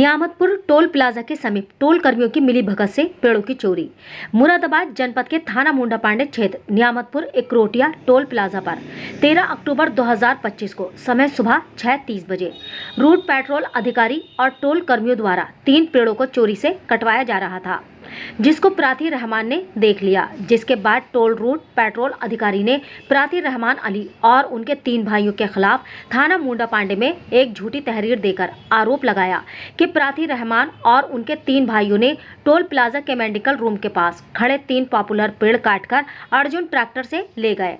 Niyamatpur toll plaza के समीप toll कर्मियों की मिलीभगत से पेड़ों की चोरी। मुरादाबाद जनपद के थाना मुंडा पांडे क्षेत्र नियामतपुर एकरोटिया टोल प्लाजा पर 13 अक्टूबर 2025 को समय सुबह 6:30 बजे रूट पेट्रोल अधिकारी और टोल कर्मियों द्वारा 3 पेड़ों को चोरी से कटवाया जा रहा था, जिसको प्राथी रहमान ने देख लिया। जिसके बाद टोल रूट पेट्रोल अधिकारी ने प्राथी रहमान अली और उनके 3 भाइयों के खिलाफ थाना मुंडा पांडे में एक झूठी तहरीर देकर आरोप लगाया कि प्राथी रहमान और उनके 3 भाइयों ने टोल प्लाजा के मेडिकल रूम के पास खड़े 3 पॉपुलर पेड़ काटकर अर्जुन ट्रैक्टर से ले गए।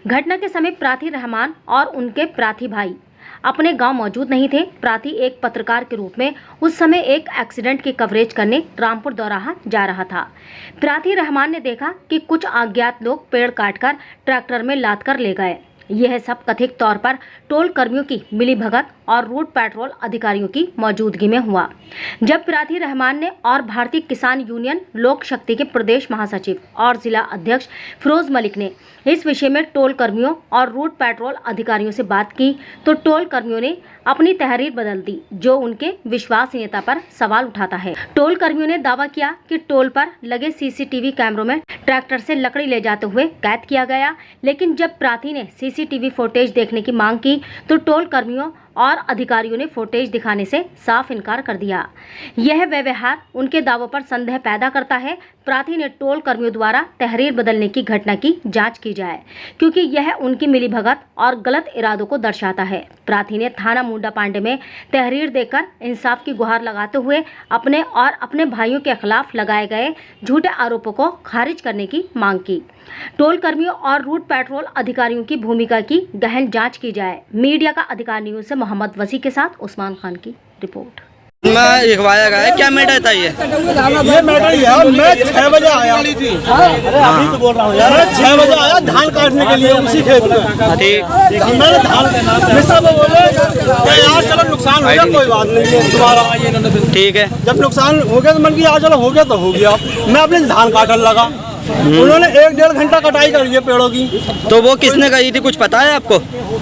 घटना के समय प्राथी रहमान और उनके प्राथी भाई अपने गांव मौजूद नहीं थे। प्राथी एक पत्रकार के रूप में उस समय एक एक्सीडेंट की कवरेज करने रामपुर दौराहा जा रहा था। प्राथी रहमान ने देखा कि कुछ अज्ञात लोग पेड़ काटकर ट्रैक्टर में लाद कर ले गए। यह सब कथित तौर पर टोल कर्मियों की मिलीभगत और रूट पेट्रोल अधिकारियों की मौजूदगी में हुआ। जब प्राथी रहमान ने और भारतीय किसान यूनियन लोक शक्ति के प्रदेश महासचिव और जिला अध्यक्ष फिरोज मलिक ने इस विषय में टोल कर्मियों और रूट पेट्रोल अधिकारियों से बात की तो टोल कर्मियों ने अपनी तहरीर बदल दी, जो उनके विश्वसनीयता पर सवाल उठाता है। टोल कर्मियों ने दावा किया कि टोल पर लगे सीसीटीवी कैमरों में ट्रैक्टर से लकड़ी ले जाते हुए कैद किया गया, लेकिन जब प्राथी ने सीसीटीवी फुटेज देखने की मांग की तो टोल कर्मियों और अधिकारियों ने फुटेज दिखाने से साफ इनकार कर दिया। यह व्यवहार उनके दावों पर संदेह पैदा करता है। प्राथी ने टोल कर्मियों द्वारा तहरीर बदलने की घटना की जांच की जाए, क्योंकि यह उनकी मिलीभगत और गलत इरादों को दर्शाता है। प्राथी ने थाना मुंडा पांडे में तहरीर देकर इंसाफ की गुहार लगाते हुए अपने और अपने भाइयों के खिलाफ लगाए गए झूठे आरोपों को खारिज करने की मांग की। टोल कर्मियों और रूट पेट्रोल अधिकारियों की भूमिका की गहन जांच की जाए। मीडिया का अधिकार न्यूज से मोहम्मद वसी के साथ उस्मान खान की रिपोर्ट। मैं लिखवाया गया है, क्या मैटर था ये मैटर यार, मैं 6 बजे आया अभी तो बोल रहा हूँ यार, मैं 6 बजे आया धान काटने के लिए उसी खेत में। ठीक, मैंने धान मिस्टर को बोले यार चलो नुकसान हो गया कोई बात नहीं दोबारा, ठीक है। जब नुकसान हो गया तो मन की यार चलो हो गया तो हो गया। मैं अपने धान काटने लगा, उन्होंने 1-1.5 घंटा कटाई करी है पेड़ों की। तो वो किसने करी थी, कुछ पता है आपको?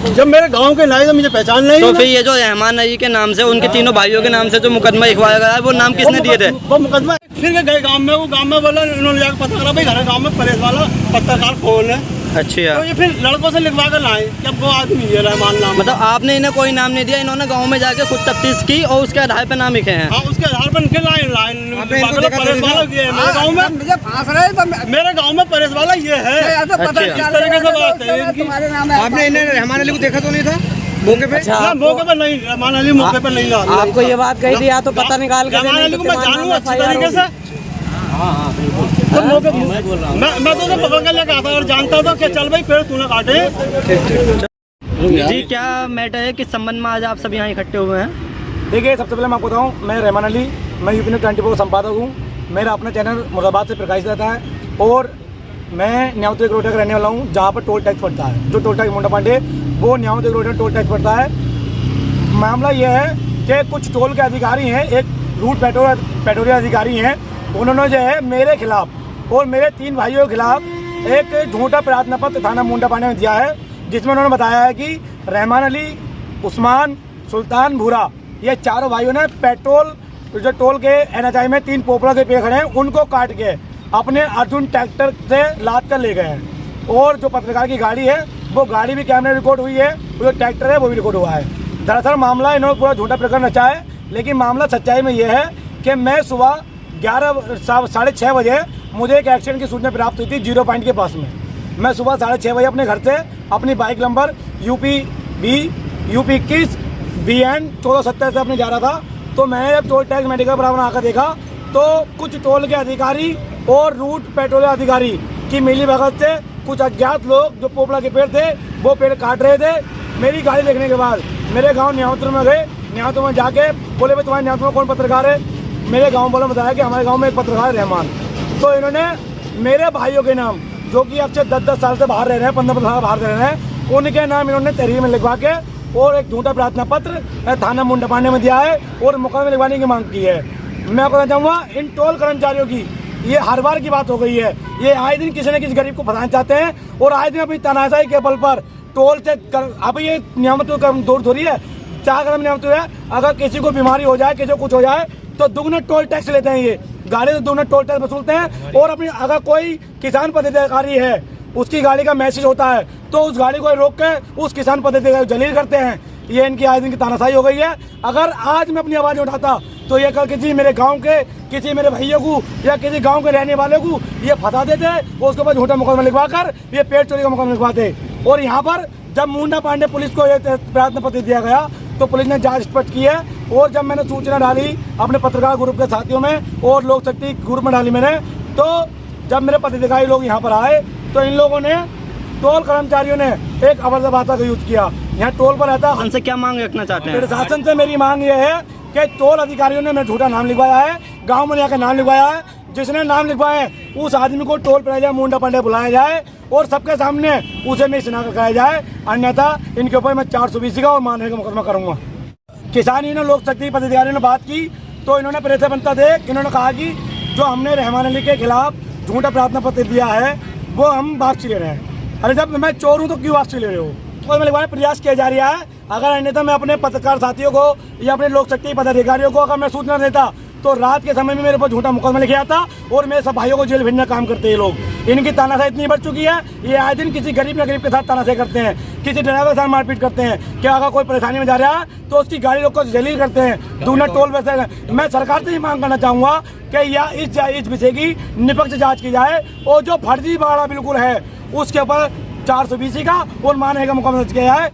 जब मेरे गांव के नहीं तो मुझे पहचान नहीं। तो फिर ये जो रहमान अली के नाम से उनके 3 भाइयों के नाम से जो मुकदमा लिखवाया गया है, वो नाम किसने दिए थे? वो मुकदमा फिर गए गांव में, वो गांव में बोला, उन्होंने जाकर पता करा भाई घर गांव में परेश वाला पत्रकार कौन है। अच्छा, तो ये फिर लड़कों से लिखवा कर लाए कि अब वो आदमी है रहमान नाम। मतलब आपने इन्हें कोई नाम नहीं दिया, इन्होंने गांव में जाके खुद तफ्तीश की और उसके आधार पे नाम लिखे हैं? हाँ, उसके आधार पर इनके परेश वाला ये है मेरे गाँव में। मुझे फांस रहे तो मेरे गाँव में परेश वाला ये है। इस तरीके से बात है इनकी। आपने इन्हें रहमान अली को देखा तो नहीं था मौके पे? अच्छा, मौके पर नहीं, रहमान अली मौके पर नहीं था। आपको ये बात कही थी या तो पता निकाल कर रहमान अली को मैं जानूँ अच्छी तरीके से। तो मौके मैं तो पकड़ कर लेकर आता और जानता था कि चल भाई पेड़ तूने काटे। जी, क्या मैटर है, किस संबंध में आज आप सब यहाँ इकट्ठे हुए हैं? देखिए, सबसे पहले मैं आपको बताऊँ, मैं रहमान अली, मैं यूपी न्यूज़ 24 संपादक हूँ। मेरा अपना चैनल मुरादाबाद से प्रकाशित रहता है और मैं नियामतपुर एकरोटिया का रहने वाला हूँ, जहाँ पर टोल टैक्स पड़ता है। जो टोल टैक्स मुंडा पांडे वो नियामतपुर एकरोटिया टोल टैक्स पड़ता है। मामला यह है कि कुछ टोल के अधिकारी हैं, एक रूट पेट्रोलिंग अधिकारी हैं, उन्होंने जो है मेरे खिलाफ और मेरे 3 भाइयों के खिलाफ एक झूठा प्रार्थना पत्र थाना मुंडा पांडे में दिया है, जिसमें उन्होंने बताया है कि रहमान अली, उस्मान, सुल्तान, भूरा, ये चारों भाइयों ने पेट्रोल जो टोल के NHI में 3 पोपला के पेड़ खड़े हैं उनको काट के अपने अर्जुन ट्रैक्टर से लाद कर ले गए हैं। और जो पत्रकार की गाड़ी है वो गाड़ी भी कैमरे रिकॉर्ड हुई है, जो ट्रैक्टर है वो भी रिकॉर्ड हुआ है। दरअसल मामला इन्होंने पूरा झूठा प्रकरण रचा है, लेकिन मामला सच्चाई में ये है कि मैं सुबह 6:30 बजे मुझे एक एक्सीडेंट की सूचना प्राप्त हुई थी 0 पॉइंट के पास में। मैं सुबह 6:30 बजे अपने घर से अपनी बाइक नंबर UP 21 BN 1470 से अपने जा रहा था। तो मैं जब टोल टैक्स मेडिकल बराबर आकर देखा तो कुछ टोल के अधिकारी और रूट पेट्रोल अधिकारी की मिलीभगत से कुछ अज्ञात लोग जो पोपला के पेड़ थे वो पेड़ काट रहे थे। मेरी गाड़ी देखने के बाद मेरे गाँव नियामतपुर में गए, नियामतपुर में जाके बोले भाई तुम्हारे नियामतपुर में कौन पत्रकार है? मेरे गाँव वालों ने बताया कि हमारे गाँव में एक पत्रकार है रहमान। तो इन्होंने मेरे भाइयों के नाम, जो कि अब से 10-10 साल से बाहर रह रहे हैं, 15 साल बाहर रह रहे हैं, उनके नाम इन्होंने तहरीर में लिखवा के और एक झूठा प्रार्थना पत्र थाना मुंडा पांडे में दिया है और मुकदमा लिखवाने की मांग की है। मैं कहना चाहूँगा इन टोल कर्मचारियों की ये हर बार की बात हो गई है। ये आए दिन किसी न किसी गरीब को फंसाना चाहते हैं और आए दिन अपनी तनाशाई के बल पर टोल से अब ये नियामतपुर का दौर थोड़ी है, 4 कदम नियम तो है, अगर किसी को बीमारी हो जाए, किसी को कुछ हो जाए तो दुगने टोल टैक्स लेते हैं। ये गाड़ी से दुगने टोल टैक्स वसूलते हैं। और अपनी अगर कोई किसान पदाधिकारी है, उसकी गाड़ी का मैसेज होता है तो उस गाड़ी को रोक के उस किसान पदाधिकारी को जलील करते हैं। ये इनकी आज दिन की तानाशाही हो गई है। अगर आज मैं अपनी आवाज़ उठाता तो ये कल किसी मेरे गांव के, किसी मेरे भैया को या किसी गांव के रहने वाले को ये फंसा देते और उसके बाद झूठा मुकदमा लिखवा कर ये पेड़ चोरी का मुकदमा लिखवाते। और यहाँ पर जब मुंडा पांडे पुलिस को ये प्रयत्न पत्र दिया गया तो पुलिस ने जांच स्पष्ट की है। और जब मैंने सूचना डाली अपने पत्रकार ग्रुप के साथियों में और लोक शक्ति ग्रुप में डाली मैंने, तो जब मेरे पदाधिकारी लोग यहाँ पर आए तो इन लोगों ने, टोल कर्मचारियों ने एक अभद्र भाषा का यूज किया। यहाँ टोल पर रहता है। हमसे क्या मांग रखना चाहते हैं? प्रशासन से मेरी मांग ये है कि टोल अधिकारियों ने मेरा झूठा नाम लिखवाया है, गांव में जाकर नाम लिखवाया है। जिसने नाम लिखवाया है उस आदमी को टोल प्लाजा मुंडा पांडे बुलाया जाए और सबके सामने उसे मैं शिनाख्त कराया जाए, अन्यथा इनके ऊपर मैं 420 का और मानहानि का मुकदमा करूंगा। किसान यूनियन लोक शक्ति पदाधिकारियों ने बात की तो इन्होंने प्रेस बनता देख इन्होंने कहा कि जो हमने रहमान अली के खिलाफ झूठा प्रार्थना पत्र दिया है वो हम वापसी ले रहे हैं। अरे जब मैं चोर हूँ तो क्यों वापसी ले रहे हो? तो मैं प्रयास किया जा रहा है। अगर अन्यथा मैं अपने पत्रकार साथियों को या अपने लोक शक्ति पदाधिकारियों को अगर मैं सूचना देता तो रात के समय में मेरे ऊपर झूठा मुकदमा लिखा आता और मेरे सब भाइयों को जेल भेजने काम करते हैं लोग। इनकी तानाशाही इतनी बढ़ चुकी है, ये आए दिन किसी गरीब या गरीब के साथ तानाशाही करते हैं, किसी ड्राइवर के साथ मारपीट करते हैं। क्या अगर कोई परेशानी में जा रहा है तो उसकी गाड़ी रोक कर जलील करते हैं, दूना टोल वैसे। मैं सरकार से ही मांग करना चाहूँगा कि या इस विषय की निष्पक्ष जाँच की जाए और जो फर्जी भाड़ा बिल्कुल है उसके ऊपर 420 का और मानहानि का मुकदमा दर्ज किया है।